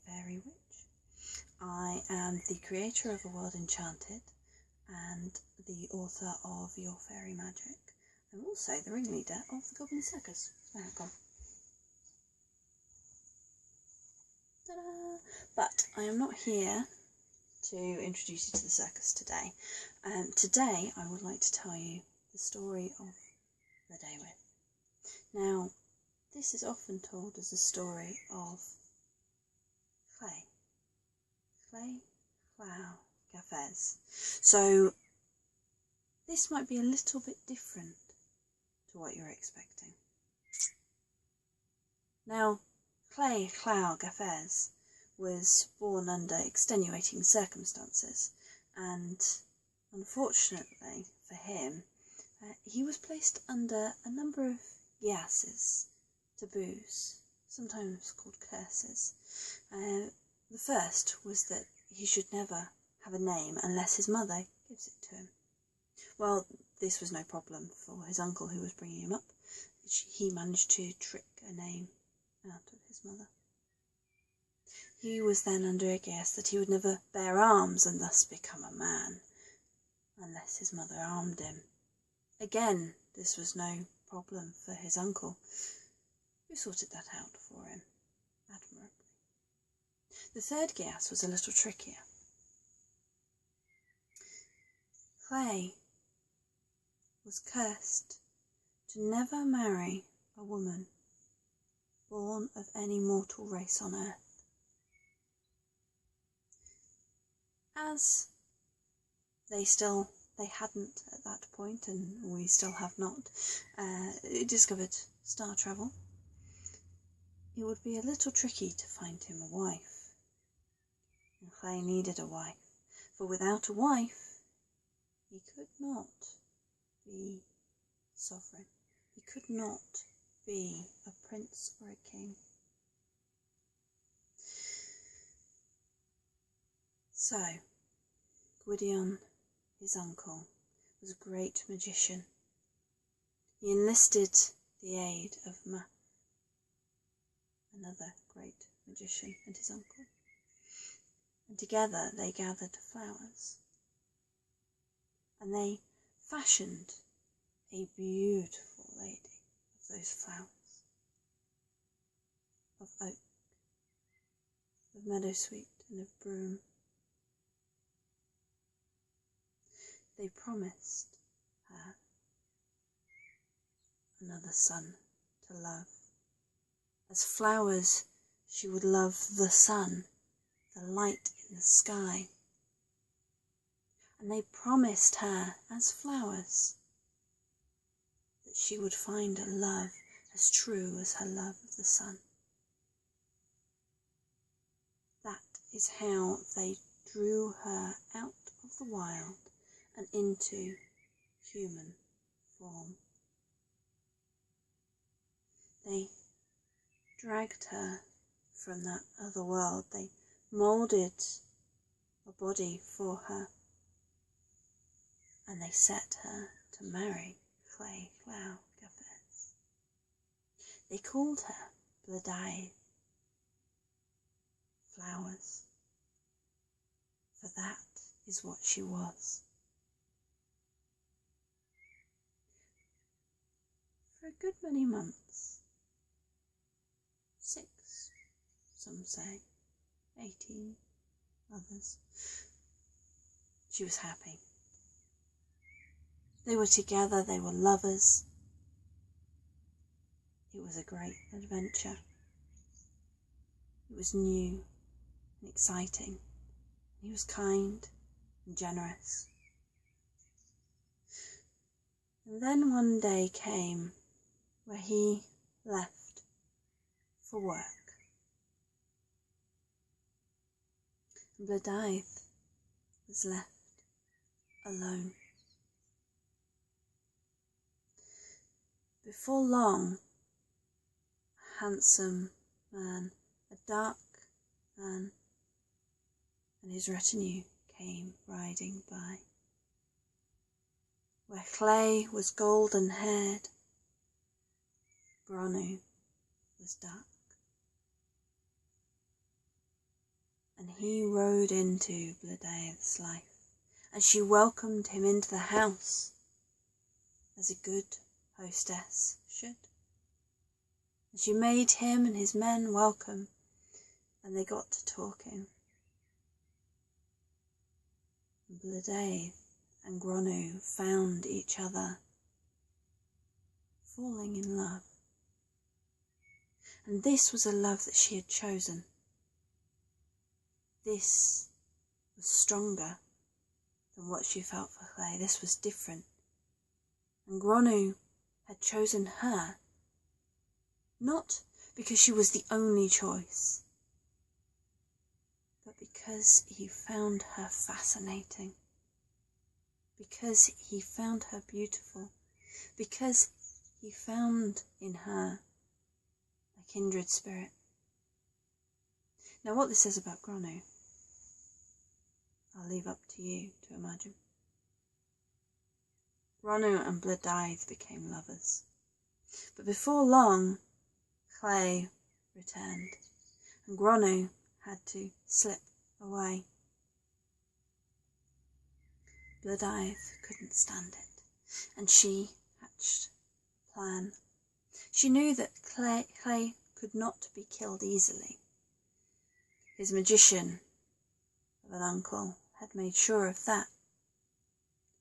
Fairy Witch. I am the creator of A World Enchanted and the author of Your Faery Magic. I'm also the ringleader of the Goblin Circus. Where's my hat gone? Ta-da! But I am not here to introduce you to the circus today. Today I would like to tell you the story of Blodeuwedd. Now, this is often told as a story of clay, clow, gafes. So this might be a little bit different to what you're expecting. Now, clay, clow, gafes was born under extenuating circumstances, and unfortunately for him, he was placed under a number of giases, taboos, sometimes called curses. The first was that he should never have a name unless his mother gives it to him. Well, this was no problem for his uncle who was bringing him up. He managed to trick a name out of his mother. He was then under a guess that he would never bear arms and thus become a man unless his mother armed him. Again, this was no problem for his uncle, who sorted that out for him admirably. The third guess was a little trickier. Clay was cursed to never marry a woman born of any mortal race on earth. As they hadn't at that point, and we still have not, discovered star travel, it would be a little tricky to find him a wife. And Clay needed a wife, for without a wife, he could not be sovereign. He could not be a prince or a king. So, Gwydion, his uncle, was a great magician. He enlisted the aid of another great magician, and his uncle, and together they gathered flowers, and they fashioned a beautiful lady of those flowers, of oak, of meadowsweet, and of broom. They promised her another son to love. As flowers, she would love the sun, the light in the sky. And they promised her, as flowers, that she would find a love as true as her love of the sun. That is how they drew her out of the wild and into human form. They dragged her from that other world. They moulded a body for her, and they set her to marry Clay Clow Gafes. They called her Blodeuwedd, flowers, for that is what she was. For a good many months, 6, some say, 18, others, she was happy. They were together, they were lovers. It was a great adventure. It was new and exciting. He was kind and generous. And then one day came where he left for work. And Blodeuwedd was left alone. Before long, a handsome man, a dark man, and his retinue came riding by. Where Clay was golden haired, Bronwyn was dark. and he rode into Blodeuwedd's life, and she welcomed him into the house, as a good hostess should. And she made him and his men welcome, and they got to talking. Blodeuwedd and Gronu found each other, falling in love. And this was a love that she had chosen. This was stronger than what she felt for Clay. This was different. And Gronu had chosen her, not because she was the only choice, but because he found her fascinating, because he found her beautiful, because he found in her a kindred spirit. Now what this says about Gronu, I'll leave up to you to imagine. Gronu and Blodeuwedd became lovers, but before long Clay returned, and Gronu had to slip away. Blodeuwedd couldn't stand it, and she hatched a plan. She knew that Clay could not be killed easily. His magician of an uncle had made sure of that.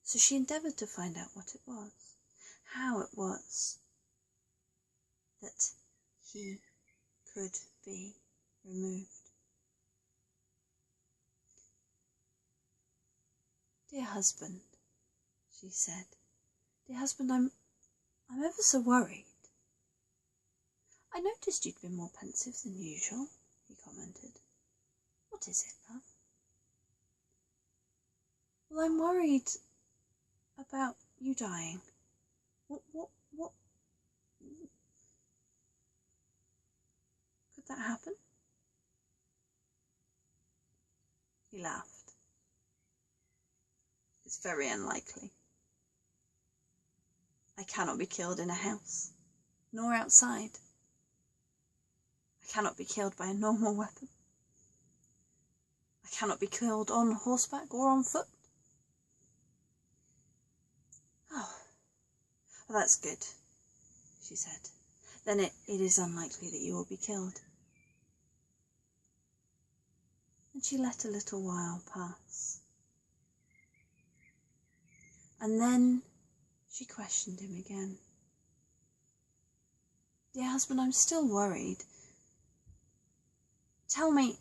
So she endeavoured to find out what it was, how it was that he could be removed. "Dear husband," she said, "dear husband, I'm ever so worried." "I noticed you'd been more pensive than usual," he commented. "What is it, love?" "Well, I'm worried about you dying." What could that happen?" He laughed. "It's very unlikely. I cannot be killed in a house, nor outside. I cannot be killed by a normal weapon. I cannot be killed on horseback or on foot." "Oh, well, that's good," she said. "Then it is unlikely that you will be killed." And she let a little while pass. And then she questioned him again. "Dear husband, I'm still worried. Tell me,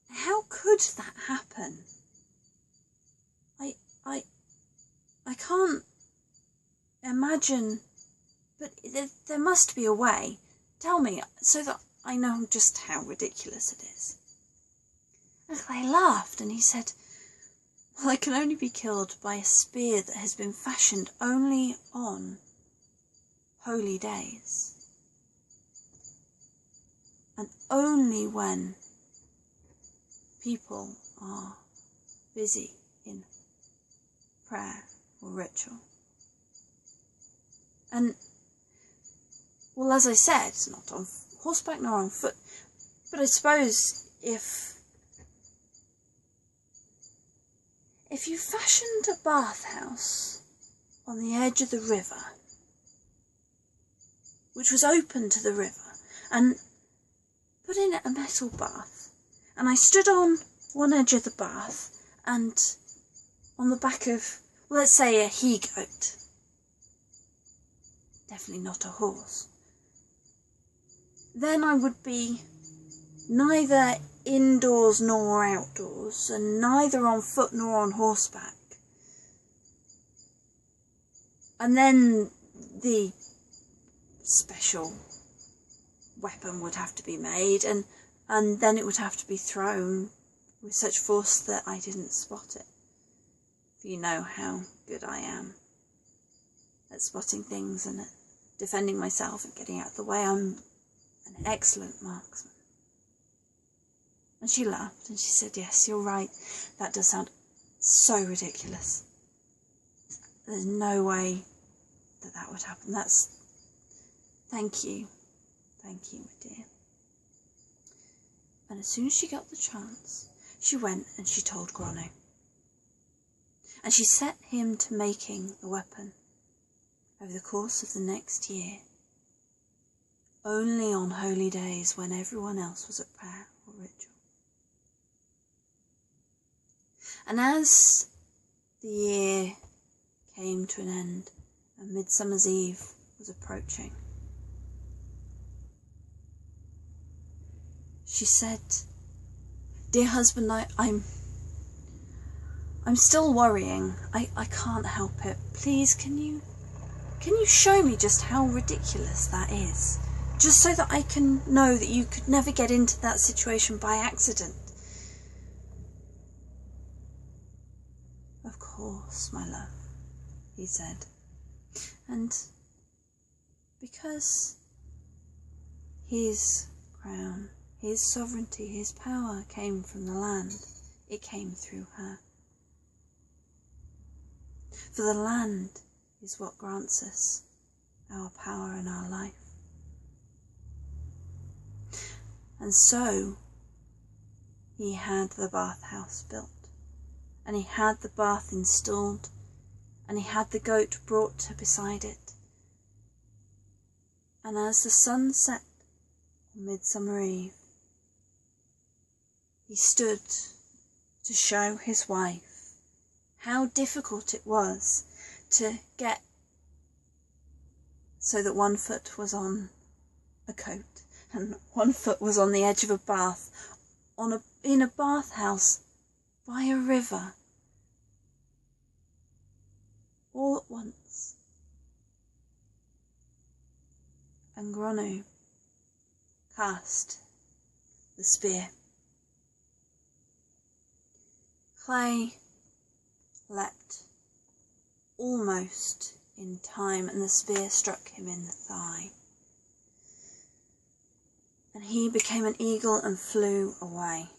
how could that happen? I can't imagine, but there must be a way. Tell me, so that I know just how ridiculous it is." And Clay laughed, and he said, "Well, I can only be killed by a spear that has been fashioned only on holy days, and only when people are busy in prayer or ritual. And, well, as I said, it's not on horseback nor on foot, but I suppose if you fashioned a bathhouse on the edge of the river, which was open to the river, and put in a metal bath, and I stood on one edge of the bath and on the back of, well, let's say a he-goat, definitely not a horse, then I would be neither indoors nor outdoors, and neither on foot nor on horseback. And then the special weapon would have to be made, and then it would have to be thrown with such force that I didn't spot it. For you know how good I am at spotting things and at defending myself and getting out of the way. I'm an excellent marksman." And she laughed and she said, "Yes, you're right. That does sound so ridiculous. There's no way that would happen. Thank you, my dear." And as soon as she got the chance, she went and she told Gronu. And she set him to making the weapon over the course of the next year, only on holy days when everyone else was at prayer or ritual. And as the year came to an end and Midsummer's Eve was approaching, she said, "Dear husband, I'm still worrying. I can't help it. Please, can you show me just how ridiculous that is? Just so that I can know that you could never get into that situation by accident." "Of course, my love," he said. And because his crown, his sovereignty, his power came from the land, it came through her. For the land is what grants us our power and our life. And so he had the bathhouse built, and he had the bath installed, and he had the goat brought to beside it. And as the sun set on Midsummer Eve, he stood to show his wife how difficult it was to get so that one foot was on a coat and one foot was on the edge of a bath, in a bathhouse by a river, all at once. And Gronu cast the spear. Clay leapt almost in time, and the spear struck him in the thigh. And he became an eagle and flew away.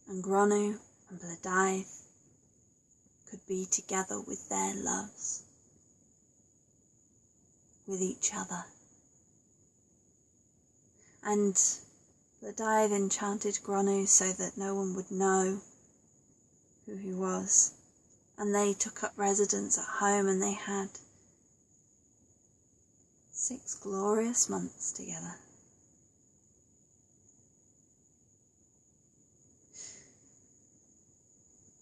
And Gronu and Blodeuwedd could be together with their loves, with each other. And Blodeuwedd enchanted Gronu so that no one would know who he was, and they took up residence at home, and they had 6 glorious months together.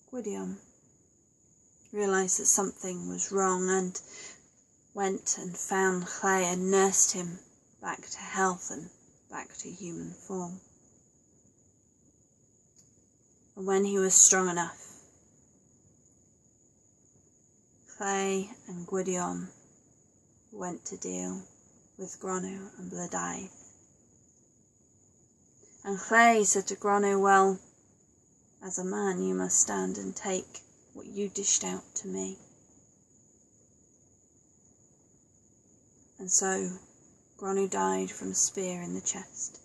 Gwydion realised that something was wrong and went and found Clay and nursed him back to health and back to human form. And when he was strong enough, Clay and Gwydion went to deal with Gronu and Blodeuwedd. And Clay said to Gronu, "Well, as a man you must stand and take what you dished out to me." And so Gronu died from a spear in the chest.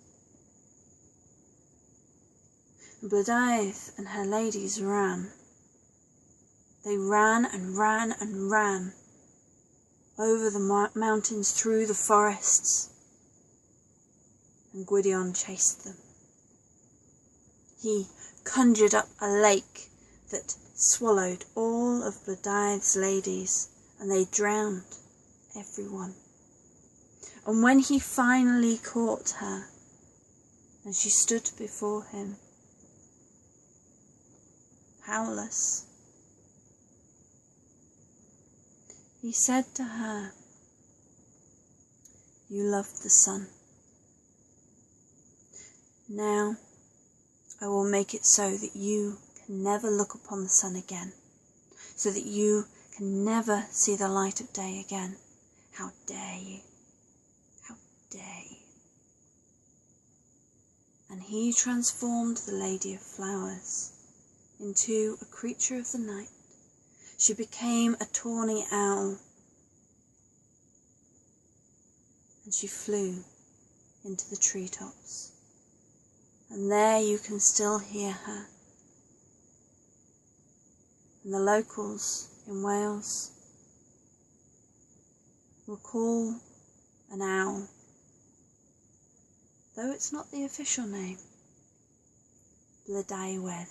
And Blodeuwedd and her ladies ran. They ran and ran and ran over the mountains, through the forests, and Gwydion chased them. He conjured up a lake that swallowed all of Blodeuwedd's ladies, and they drowned everyone. And when he finally caught her, and she stood before him, powerless, he said to her, "You loved the sun. Now I will make it so that you can never look upon the sun again, so that you can never see the light of day again. How dare you? How dare you?" And he transformed the Lady of Flowers into a creature of the night. She became a tawny owl, and she flew into the treetops. And there you can still hear her. And the locals in Wales will call an owl, though it's not the official name, Blodeuwedd,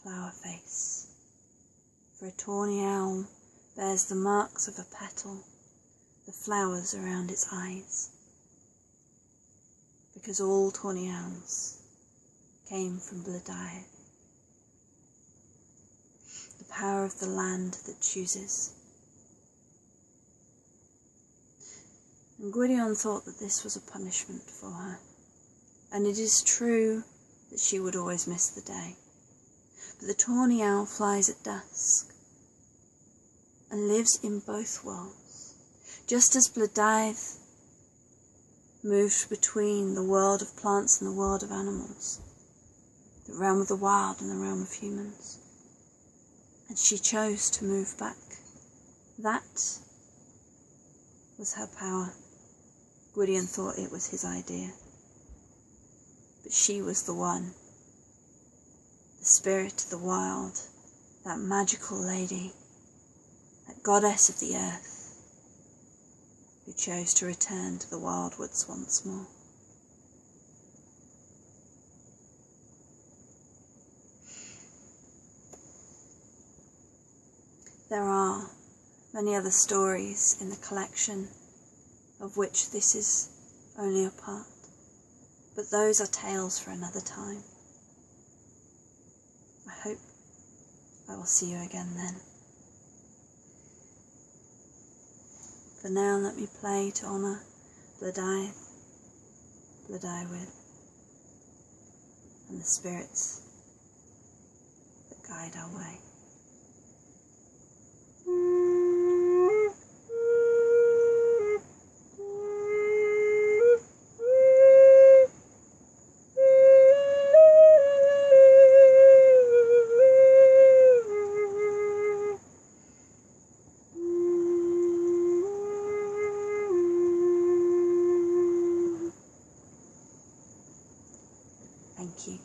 flower face. For a tawny owl bears the marks of a petal, the flowers around its eyes. Because all tawny owls came from Blodeuwedd, the power of the land that chooses. And Gwydion thought that this was a punishment for her, and it is true that she would always miss the day. But the tawny owl flies at dusk and lives in both worlds, just as Blodeuwedd moved between the world of plants and the world of animals, the realm of the wild and the realm of humans. And she chose to move back. That was her power. Gwydion thought it was his idea. But she was the one, the spirit of the wild, that magical lady, that goddess of the earth, who chose to return to the wildwoods once more. There are many other stories in the collection, of which this is only a part, but those are tales for another time. I hope I will see you again then. For now, let me play to honour Blodeuwedd, and the spirits that guide our way. Thank you,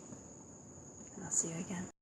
and I'll see you again.